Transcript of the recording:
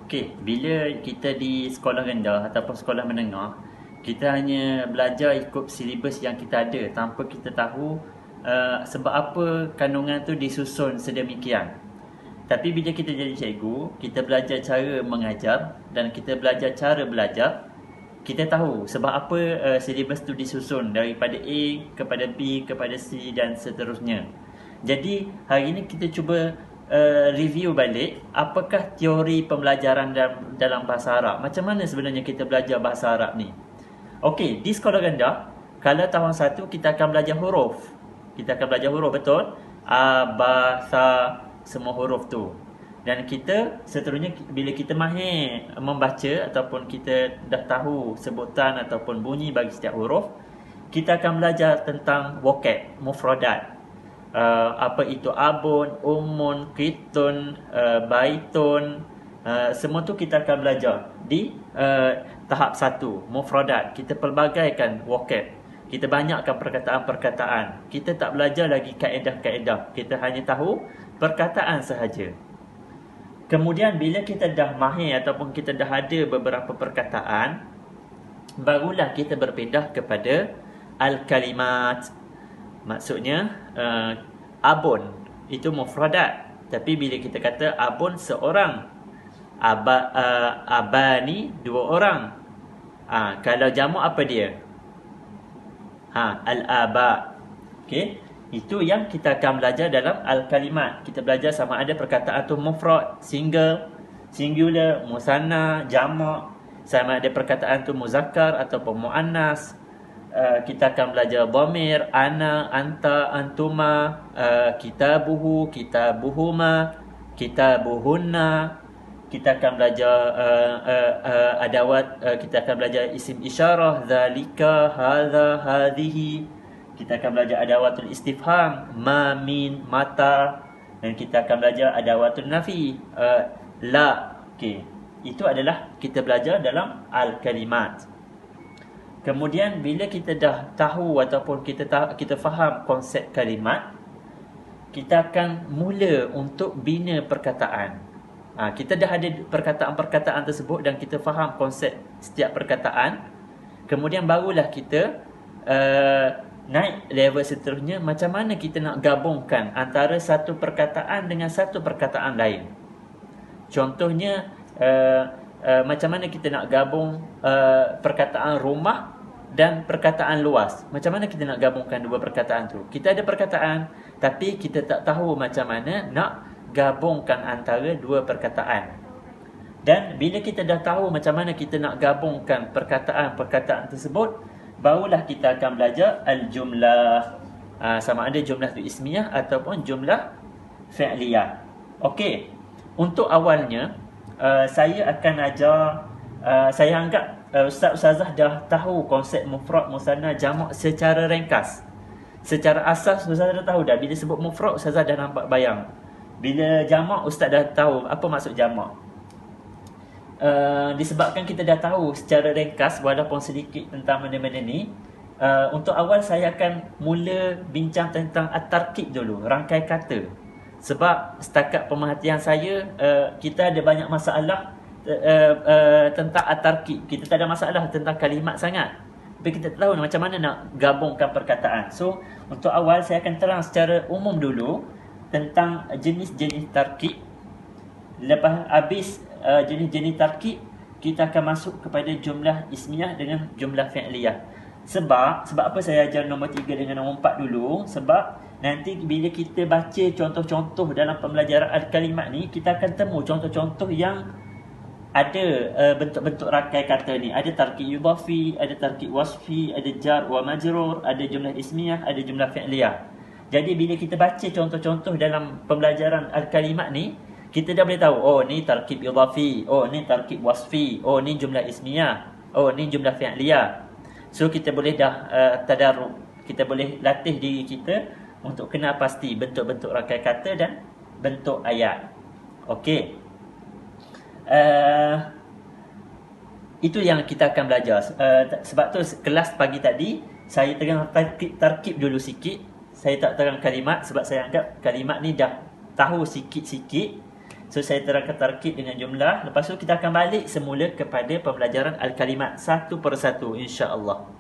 Okey, bila kita di sekolah rendah ataupun sekolah menengah, kita hanya belajar ikut silibus yang kita ada tanpa kita tahu sebab apa kandungan tu disusun sedemikian. Tapi bila kita jadi cikgu, kita belajar cara mengajar dan kita belajar cara belajar, kita tahu sebab apa silibus tu disusun daripada A kepada B kepada C dan seterusnya. Jadi hari ini kita cuba review balik apakah teori pembelajaran dalam bahasa Arab. Macam mana sebenarnya kita belajar bahasa Arab ni? Okey, di sekolah rendah, kalau tahun 1 kita akan belajar huruf. Kita akan belajar huruf, betul? A, ba, sa, semua huruf tu. Dan kita seterusnya bila kita mahir membaca ataupun kita dah tahu sebutan ataupun bunyi bagi setiap huruf, kita akan belajar tentang vocab, mufradat. Apa itu abun, umun, kitun, baitun, semua tu kita akan belajar di tahap 1, mufradat. Kita pelbagaikan vocab, kita banyakkan perkataan-perkataan. Kita tak belajar lagi kaedah-kaedah, kita hanya tahu perkataan sahaja. Kemudian bila kita dah mahir ataupun kita dah ada beberapa perkataan, barulah kita berpindah kepada al-kalimat. Maksudnya abun itu mufradat. Tapi bila kita kata abun seorang, abani dua orang. Kalau jamak apa dia? Al-aba. Okey, itu yang kita akan belajar dalam al-kalimat. Kita belajar sama ada perkataan tu mufrad, singular, musanna, jamak, sama ada perkataan tu muzakkar ataupun muannas. Kita akan belajar dhamir, ana, anta, antuma, kitabuhu, kitabuhuma, kitabuhunna. Kita akan belajar adawat, kita akan belajar isim isyarah, zalika, hadha, hadhihi. Kita akan belajar adawatul istifham, ma, min, mata. Dan kita akan belajar adawatul nafi, la. Okey, itu adalah kita belajar dalam al-kalimat. Kemudian bila kita dah tahu ataupun kita faham konsep kalimat, kita akan mula untuk bina perkataan. Kita dah ada perkataan-perkataan tersebut dan kita faham konsep setiap perkataan. Kemudian barulah kita naik level seterusnya, macam mana kita nak gabungkan antara satu perkataan dengan satu perkataan lain. Contohnya macam mana kita nak gabung perkataan rumah dan perkataan luas. Macam mana kita nak gabungkan dua perkataan tu? Kita ada perkataan tapi kita tak tahu macam mana nak gabungkan antara dua perkataan. Dan bila kita dah tahu macam mana kita nak gabungkan perkataan-perkataan tersebut, barulah kita akan belajar al-jumlah. Sama ada jumlah tu ismiyah ataupun jumlah fi'liyah. Okey, untuk awalnya saya akan ajar, saya anggap Ustaz-Ustazah dah tahu konsep mufrad, musanna, jamak secara ringkas. Secara asas Ustazah dah tahu dah. Bila sebut mufrad, Ustazah dah nampak bayang. Bila jamak, Ustaz dah tahu apa maksud jamak. Disebabkan kita dah tahu secara ringkas walaupun sedikit tentang benda-benda ni, untuk awal saya akan mula bincang tentang at-tarkib dulu, rangkai kata. Sebab setakat pemerhatian saya, kita ada banyak masalah tentang at-tarkib. Kita tak ada masalah tentang kalimat sangat, tapi kita tahu macam mana nak gabungkan perkataan. So untuk awal saya akan terang secara umum dulu tentang jenis-jenis tarkib. Lepas habis jenis-jenis tarkib, kita akan masuk kepada jumlah ismiyah dengan jumlah fi'liyah. Sebab apa saya ajar nombor 3 dengan nombor 4 dulu? Sebab nanti bila kita baca contoh-contoh dalam pembelajaran al-kalimat ni, kita akan temu contoh-contoh yang ada bentuk-bentuk rangkai kata ni. Ada tarkib yudhafi, ada tarkib wasfi, ada jar wa majrur, ada jumlah ismiyah, ada jumlah fi'liyah. Jadi bila kita baca contoh-contoh dalam pembelajaran al-kalimat ni, kita dah boleh tahu, oh ni tarkib yudhafi, oh ni tarkib wasfi, oh ni jumlah ismiyah, oh ni jumlah fi'liyah. So kita boleh dah tadarrub, kita boleh latih diri kita untuk kenal pasti bentuk-bentuk rangkai kata dan bentuk ayat. Okey. Itu yang kita akan belajar. Sebab tu kelas pagi tadi saya terang tarkib dulu sikit. Saya tak terang kalimat sebab saya anggap kalimat ni dah tahu sikit-sikit. So saya terangkan tarkib dengan jumlah. Lepas tu kita akan balik semula kepada pembelajaran al-kalimat satu persatu, insya-Allah.